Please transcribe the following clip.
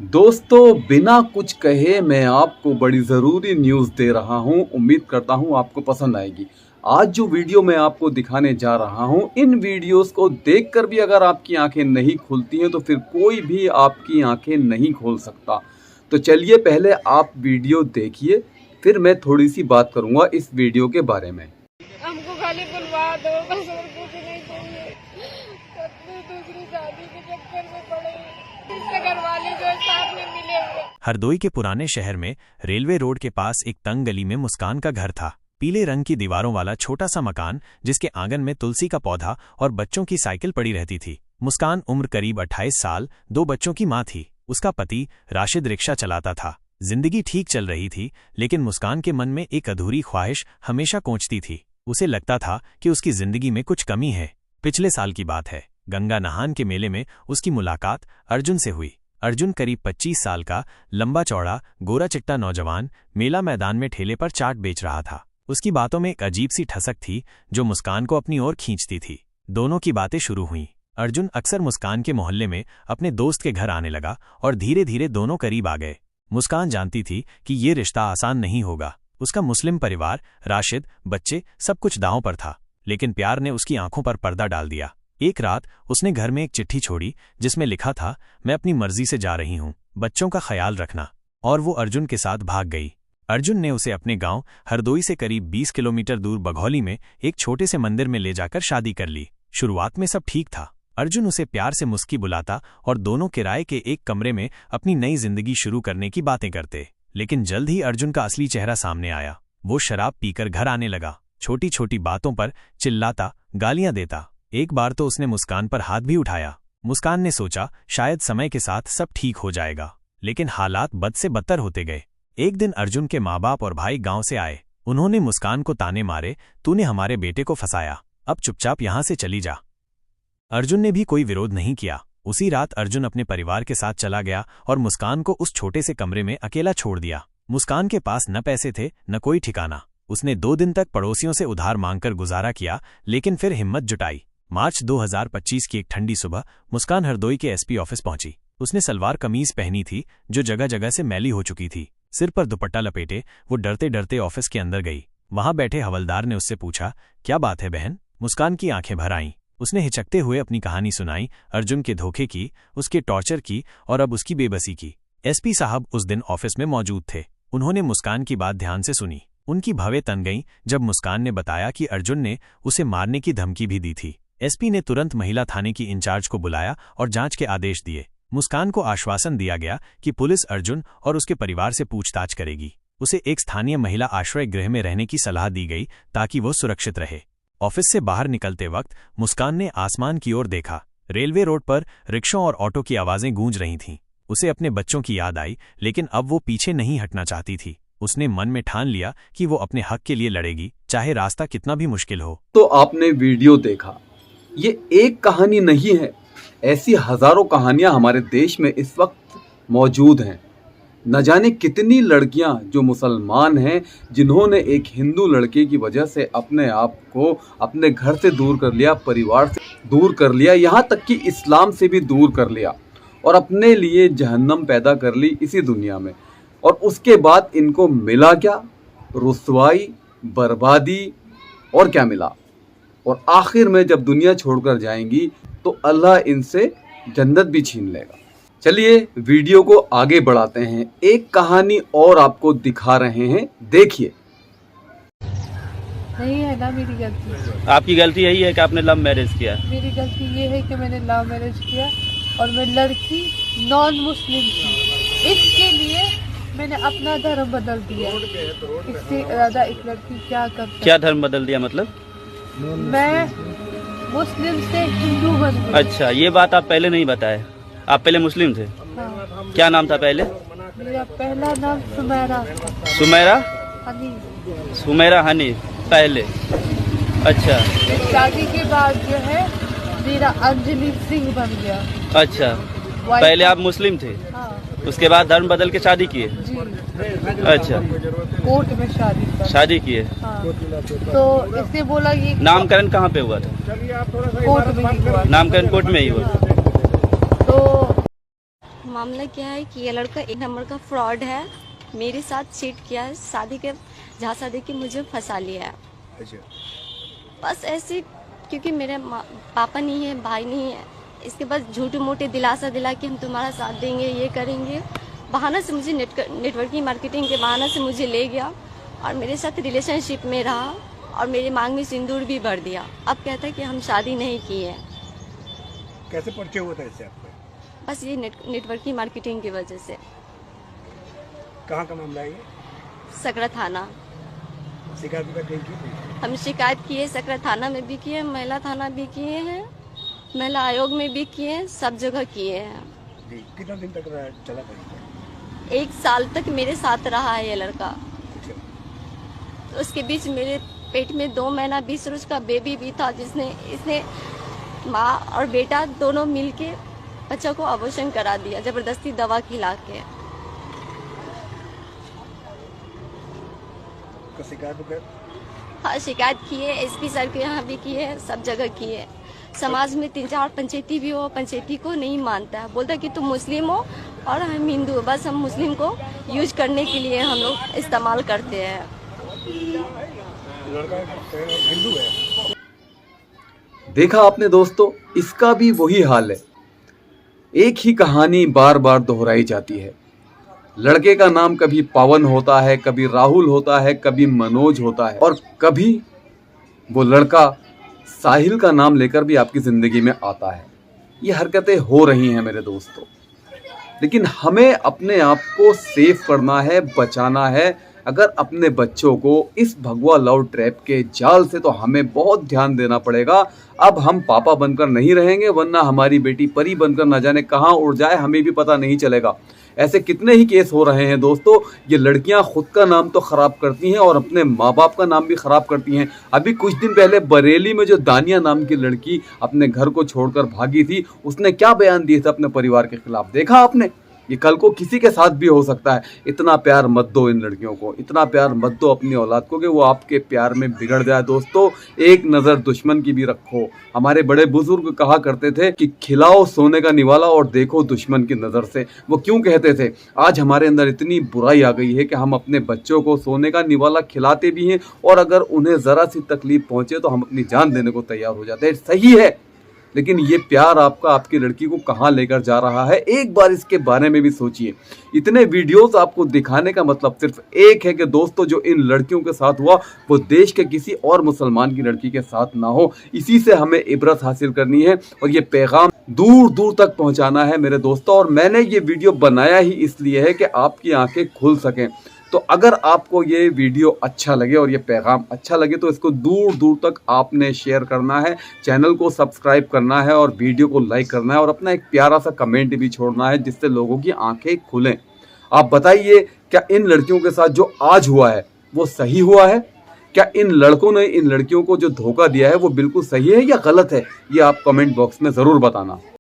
दोस्तों, बिना कुछ कहे मैं आपको बड़ी ज़रूरी न्यूज़ दे रहा हूं। उम्मीद करता हूं आपको पसंद आएगी। आज जो वीडियो मैं आपको दिखाने जा रहा हूं, इन वीडियोस को देखकर भी अगर आपकी आंखें नहीं खुलती हैं तो फिर कोई भी आपकी आंखें नहीं खोल सकता। तो चलिए पहले आप वीडियो देखिए, फिर मैं थोड़ी सी बात करूंगा इस वीडियो के बारे में। हमको खाली बुलवा दो, बस और कुछ नहीं चाहिए। अपनी दूसरी शादी के चक्कर में पड़े इससे घर वाले जो है साथ में मिले हुए। हरदोई के पुराने शहर में रेलवे रोड के पास एक तंग गली में मुस्कान का घर था। पीले रंग की दीवारों वाला छोटा सा मकान जिसके आंगन में तुलसी का पौधा और बच्चों की साइकिल पड़ी रहती थी। मुस्कान उम्र करीब 28 साल, 2 बच्चों की मां थी। उसका पति राशिद रिक्शा चलाता था। जिंदगी ठीक चल रही थी, लेकिन मुस्कान के मन में एक अधूरी ख्वाहिश हमेशा कोंचती थी। उसे लगता था कि उसकी जिंदगी में कुछ कमी है। पिछले साल की बात है, गंगा नहान के मेले में उसकी मुलाकात अर्जुन से हुई। अर्जुन करीब 25 साल का, लंबा चौड़ा, गोरा चिट्टा नौजवान मेला मैदान में ठेले पर चाट बेच रहा था। उसकी बातों में एक अजीब सी ठसक थी जो मुस्कान को अपनी ओर खींचती थी। दोनों की बातें शुरू हुईं। अर्जुन अक्सर मुस्कान के मोहल्ले में अपने दोस्त के घर आने लगा और धीरे धीरे दोनों करीब आ गए। मुस्कान जानती थी कि ये रिश्ता आसान नहीं होगा। उसका मुस्लिम परिवार, राशिद, बच्चे, सब कुछ दांव पर था, लेकिन प्यार ने उसकी आंखों पर पर्दा डाल दिया। एक रात उसने घर में एक चिट्ठी छोड़ी जिसमें लिखा था, मैं अपनी मर्जी से जा रही हूं, बच्चों का ख्याल रखना। और वो अर्जुन के साथ भाग गई। अर्जुन ने उसे अपने गांव हरदोई से करीब 20 किलोमीटर दूर बघौली में एक छोटे से मंदिर में ले जाकर शादी कर ली। शुरुआत में सब ठीक था। अर्जुन उसे प्यार से मुस्की बुलाता और दोनों किराए के एक कमरे में अपनी नई जिंदगी शुरू करने की बातें करते। लेकिन जल्द ही अर्जुन का असली चेहरा सामने आया। वो शराब पीकर घर आने लगा, छोटी छोटी बातों पर चिल्लाता, गालियां देता। एक बार तो उसने मुस्कान पर हाथ भी उठाया। मुस्कान ने सोचा शायद समय के साथ सब ठीक हो जाएगा, लेकिन हालात बद से बदतर होते गए। एक दिन अर्जुन के माँ बाप और भाई गांव से आए। उन्होंने मुस्कान को ताने मारे, तूने हमारे बेटे को फंसाया, अब चुपचाप यहां से चली जा। अर्जुन ने भी कोई विरोध नहीं किया। उसी रात अर्जुन अपने परिवार के साथ चला गया और मुस्कान को उस छोटे से कमरे में अकेला छोड़ दिया। मुस्कान के पास न पैसे थे, न कोई ठिकाना। उसने 2 दिन तक पड़ोसियों से उधार मांगकर गुजारा किया, लेकिन फिर हिम्मत जुटाई। मार्च 2025 की एक ठंडी सुबह मुस्कान हरदोई के एसपी ऑफिस पहुंची। उसने सलवार कमीज पहनी थी जो जगह जगह से मैली हो चुकी थी। सिर पर दुपट्टा लपेटे वो डरते डरते ऑफिस के अंदर गई। वहां बैठे हवलदार ने उससे पूछा, क्या बात है बहन? मुस्कान की आंखें भर आईं। उसने हिचकते हुए अपनी कहानी सुनाई, अर्जुन के धोखे की, उसके टॉर्चर की और अब उसकी बेबसी की। एसपी साहब उस दिन ऑफिस में मौजूद थे। उन्होंने मुस्कान की बात ध्यान से सुनी। उनकी भवें तन गईं जब मुस्कान ने बताया कि अर्जुन ने उसे मारने की धमकी भी दी थी। एसपी ने तुरंत महिला थाने की इंचार्ज को बुलाया और जांच के आदेश दिए। मुस्कान को आश्वासन दिया गया कि पुलिस अर्जुन और उसके परिवार से पूछताछ करेगी। उसे एक स्थानीय महिला आश्रय गृह में रहने की सलाह दी गई ताकि वो सुरक्षित रहे। ऑफिस से बाहर निकलते वक्त मुस्कान ने आसमान की ओर देखा। रेलवे रोड पर रिक्शों और ऑटो की आवाजें गूंज रही थीं। उसे अपने बच्चों की याद आई, लेकिन अब वो पीछे नहीं हटना चाहती थी। उसने मन में ठान लिया कि वो अपने हक के लिए लड़ेगी, चाहे रास्ता कितना भी मुश्किल हो। तो आपने वीडियो देखा, ये एक कहानी नहीं है, ऐसी हजारों कहानियां हमारे देश में इस वक्त मौजूद हैं। न जाने कितनी लड़कियां जो मुसलमान हैं, जिन्होंने एक हिंदू लड़के की वजह से अपने आप को अपने घर से दूर कर लिया, परिवार से दूर कर लिया, यहाँ तक कि इस्लाम से भी दूर कर लिया और अपने लिए जहन्नम पैदा कर ली इसी दुनिया में। और उसके बाद इनको मिला क्या? रुसवाई, बर्बादी, और क्या मिला? और आखिर में जब दुनिया छोड़कर जाएंगी तो अल्लाह इनसे जन्नत भी छीन लेगा। चलिए वीडियो को आगे बढ़ाते हैं। एक कहानी और आपको दिखा रहे हैं, देखिए। नहीं है ना मेरी गलती। आपकी गलती यही है कि आपने लव मैरिज किया। मेरी गलती ये है कि मैंने लव मैरिज किया और मैं लड़की नॉन मुस्लिम थी। इसके लिए मैंने अपना धर्म बदल दिया। इससे ज्यादा एक लड़की क्या कर सकती? क्या धर्म बदल दिया मतलब? मैं मुस्लिम से हिंदू बन गई। अच्छा, ये बात आप पहले नहीं बताए। आप पहले मुस्लिम थे? हाँ। क्या नाम था पहले? मेरा पहला नाम सुमेरा था। सुमेरा? हनीफ। सुमेरा हनीफ पहले। अच्छा। शादी के बाद जो है मेरा अंजलि सिंह बन गया। अच्छा, पहले आप मुस्लिम थे? हाँ। उसके बाद धर्म बदल के शादी किए? जी। अच्छा, कोर्ट में शादी किए। हाँ। तो इसने बोला ये नामकरण कहाँ पे हुआ था? कोर्ट में ही हुआ। नामकरण कोर्ट में ही हुआ। तो मामला क्या है कि ये लड़का एक नंबर का फ्रॉड है, मेरे साथ चीट किया है, शादी के झांसा दे के मुझे फंसा लिया है। अच्छा। बस ऐसे, क्योंकि मेरे पापा नहीं है, भाई नहीं है, इसके बाद झूठे मोटे दिलासा दिला के हम तुम्हारा साथ देंगे, ये करेंगे, बहाना से मुझे नेटवर्किंग मार्केटिंग के बहाना से मुझे ले गया और मेरे साथ रिलेशनशिप में रहा और मेरे मांग में सिंदूर भी भर दिया। अब कहता है कि हम शादी नहीं की है। कैसे परिचय हुआ था इससे आपका? बस ये नेटवर्किंग मार्केटिंग की वजह से। कहाँ का मामला है ये? सकरा थाना। शिकायत भी की थी? हम शिकायत किए, सकरा थाना में भी किए, महिला थाना भी किए हैं, महिला आयोग में भी किए हैं, सब जगह किए हैं। जी। कितना दिन तक चला था? 1 साल तक मेरे साथ रहा है ये लड़का। अच्छा। तो उसके बीच मेरे पेट में 2 महीना 20 रोज का बेबी भी था, इसने माँ और बेटा दोनों मिलके बच्चा को अबॉर्शन करा दिया, जबरदस्ती दवा खिला के। तो शिकायत हाँ, शिकायत किए, एसपी सर के यहाँ भी किए, सब जगह किए। समाज में 3-4 पंचायती भी हो, पंचायती को नहीं मानता है, बोलता है कि तुम मुस्लिम हो और हम हिंदू हो, बस हम मुस्लिम को यूज करने के लिए हम लोग इस्तेमाल करते हैं। लड़का हिंदू है। देखा आपने दोस्तों, इसका भी वही हाल है। एक ही कहानी बार बार दोहराई जाती है। लड़के का नाम कभी पवन होता है, कभी राहुल होता है, कभी मनोज होता है और कभी वो लड़का साहिल का नाम लेकर भी आपकी जिंदगी में आता है। ये हरकतें हो रही हैं मेरे दोस्तों, लेकिन हमें अपने आप को सेफ करना है, बचाना है। अगर अपने बच्चों को इस भगवा लव ट्रैप के जाल से, तो हमें बहुत ध्यान देना पड़ेगा। अब हम पापा बनकर नहीं रहेंगे, वरना हमारी बेटी परी बनकर न जाने कहाँ उड़ जाए, हमें भी पता नहीं चलेगा। ऐसे कितने ही केस हो रहे हैं दोस्तों। ये लड़कियां खुद का नाम तो खराब करती हैं और अपने माँ बाप का नाम भी खराब करती हैं। अभी कुछ दिन पहले बरेली में जो दानिया नाम की लड़की अपने घर को छोड़कर भागी थी, उसने क्या बयान दिए थे अपने परिवार के खिलाफ, देखा आपने? ये कल को किसी के साथ भी हो सकता है। इतना प्यार मत दो इन लड़कियों को, इतना प्यार मत दो अपनी औलाद को कि वो आपके प्यार में बिगड़ जाए। दोस्तों, एक नज़र दुश्मन की भी रखो। हमारे बड़े बुजुर्ग कहा करते थे कि खिलाओ सोने का निवाला और देखो दुश्मन की नज़र से। वो क्यों कहते थे? आज हमारे अंदर इतनी बुराई आ गई है कि हम अपने बच्चों को सोने का निवाला खिलाते भी हैं और अगर उन्हें ज़रा सी तकलीफ पहुँचे तो हम अपनी जान देने को तैयार हो जाते हैं। सही है, लेकिन ये प्यार आपका आपकी लड़की को कहाँ लेकर जा रहा है, एक बार इसके बारे में भी सोचिए। इतने वीडियोस आपको दिखाने का मतलब सिर्फ एक है कि दोस्तों, जो इन लड़कियों के साथ हुआ वो देश के किसी और मुसलमान की लड़की के साथ ना हो। इसी से हमें इबरत हासिल करनी है और ये पैगाम दूर दूर तक पहुंचाना है मेरे दोस्तों। और मैंने ये वीडियो बनाया ही इसलिए है कि आपकी आंखें खुल सकें। तो अगर आपको ये वीडियो अच्छा लगे और ये पैगाम अच्छा लगे तो इसको दूर दूर तक आपने शेयर करना है, चैनल को सब्सक्राइब करना है और वीडियो को लाइक करना है और अपना एक प्यारा सा कमेंट भी छोड़ना है, जिससे लोगों की आंखें खुलें। आप बताइए, क्या इन लड़कियों के साथ जो आज हुआ है वो सही हुआ है? क्या इन लड़कों ने इन लड़कियों को जो धोखा दिया है वो बिल्कुल सही है या गलत है? ये आप कमेंट बॉक्स में ज़रूर बताना।